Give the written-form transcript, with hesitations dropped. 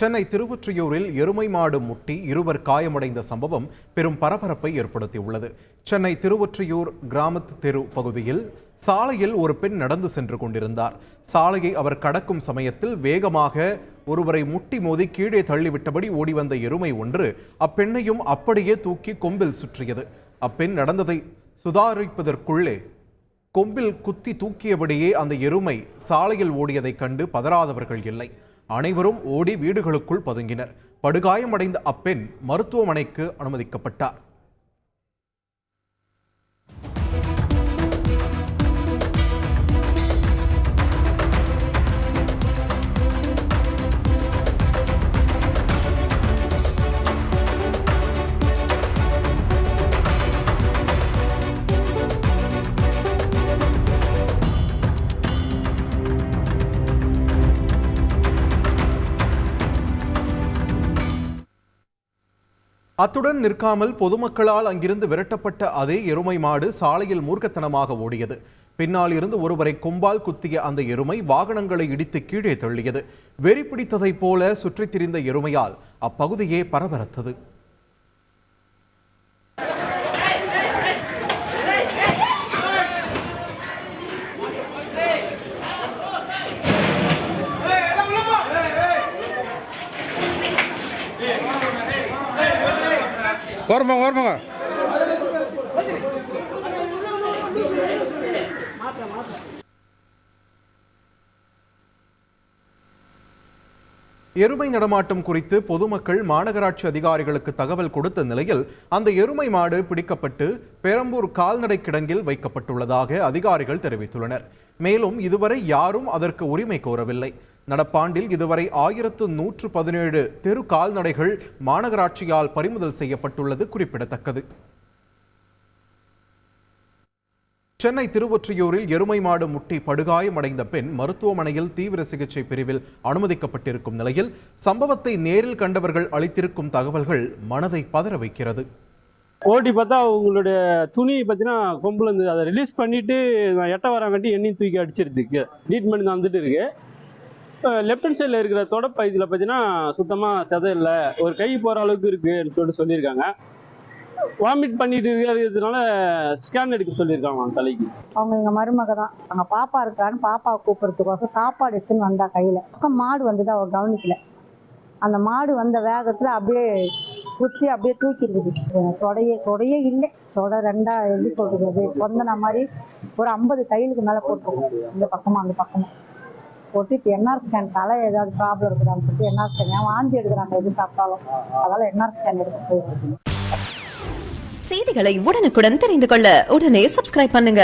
சென்னை திருவொற்றியூரில் எருமை மாடு முட்டி இருவர் காயமடைந்த சம்பவம் பெரும் பரபரப்பை ஏற்படுத்தியுள்ளது. சென்னை திருவொற்றியூர் கிராமத்து தெரு பகுதியில் சாலையில் ஒரு பெண் நடந்து சென்று கொண்டிருந்தார். சாலையை அவர் கடக்கும் சமயத்தில் வேகமாக ஒருவரை முட்டி மோதி கீழே தள்ளிவிட்டபடி ஓடி வந்த எருமை ஒன்று அப்பெண்ணையும் அப்படியே தூக்கி கொம்பில் சுற்றியது. அப்பெண் நடந்ததை சுதாரிப்பதற்குள்ளே கொம்பில் குத்தி தூக்கியபடியே அந்த எருமை சாலையில் ஓடியதைக் கண்டு பதறாதவர்கள் இல்லை. அனைவரும் ஓடி வீடுகளுக்குள் பதுங்கினர். படுகாயமடைந்த அப்பெண் மருத்துவமனைக்கு அனுமதிக்கப்பட்டார். அத்துடன் நிற்காமல் பொதுமக்களால் அங்கிருந்து விரட்டப்பட்ட அதே எருமை மாடு சாலையில் மூர்க்கத்தனமாக ஓடியது. பின்னால் இருந்து ஒருவரை கொம்பால் குத்திய அந்த எருமை வாகனங்களை இடித்து கீழே தள்ளியது. வெறி பிடித்ததைப் போல சுற்றித் திரிந்த எருமையால் அப்பகுதியே பரபரத்தது. எருமை நடமாட்டம் குறித்து பொதுமக்கள் மாநகராட்சி அதிகாரிகளுக்கு தகவல் கொடுத்த நிலையில் அந்த எருமை மாடு பிடிக்கப்பட்டு பெரம்பூர் கால்நடை கிடங்கில் வைக்கப்பட்டுள்ளதாக அதிகாரிகள் தெரிவித்துள்ளனர். மேலும் இதுவரை யாரும் அதற்கு உரிமை கோரவில்லை. நடப்பாண்டில் இதுவரை 1117 தெரு கால்நடைகள் மாநகராட்சியால் பறிமுதல் செய்யப்பட்டுள்ளது குறிப்பிடத்தக்கது. சென்னை திருவொற்றியூரில் எருமை மாடு முட்டி படுகாயமடைந்த பெண் மருத்துவமனையில் தீவிர சிகிச்சை பிரிவில் அனுமதிக்கப்பட்டிருக்கும் நிலையில் சம்பவத்தை நேரில் கண்டவர்கள் அளித்திருக்கும் தகவல்கள் மனதை பதற வைக்கிறது. ஓட்டி பார்த்தா அவங்களுடைய துணி பார்த்தீங்கன்னா கொம்புல இருந்து அதை ரிலீஸ் பண்ணிட்டு எட்ட வராங்கட்டி எண்ணெய் தூக்கி அடிச்சிருக்கு. ட்ரீட்மெண்ட் வந்துட்டு இருக்கு. லெஃப்ட் ஹேண்ட் சைடில் இருக்கிற தொடப்ப இதில் பார்த்தீங்கன்னா சுத்தமாக சதை இல்லை, ஒரு கை போகிற அளவுக்கு இருக்குன்னு சொல்லியிருக்காங்க. வாமிட் பண்ணிட்டு இருக்கிறதுனால ஸ்கேன் எடுக்க சொல்லியிருக்காங்க தலைக்கு. அவங்க எங்கள் மருமக தான். அங்கே பாப்பா இருக்கான்னு பாப்பாவை கூப்பிட்றதுக்கோசம் சாப்பாடு எடுத்துன்னு வந்தா கையில். மாடு வந்துட்டு அவள் கவனிக்கல. அந்த மாடு வந்த வேகத்தில் அப்படியே குத்தி அப்படியே தூக்கி இருக்குது. தொடையே இல்லை. தொடை ரெண்டா எப்படி சொல்றது, அது பொந்தன மாதிரி ஒரு 50 தையலுக்கு மேலே போட்டுருக்கோம். இந்த பக்கமாக அந்த பக்கமாக போட்டு என்ஆர் ஸ்கேன் தலை ஏதாவது ப்ராப்ளம் இருக்குதான்னு சொல்லிட்டு என்ஆர் ஸ்கேன் வாந்தி எடுக்கிறாங்க எது சாப்பிட்டாலும். அதனால என்ஆர் ஸ்கேன் எடுக்க போயிருக்கு. செய்திகளை உடனுக்குடன் தெரிந்து கொள்ள உடனே சப்ஸ்கிரைப் பண்ணுங்க.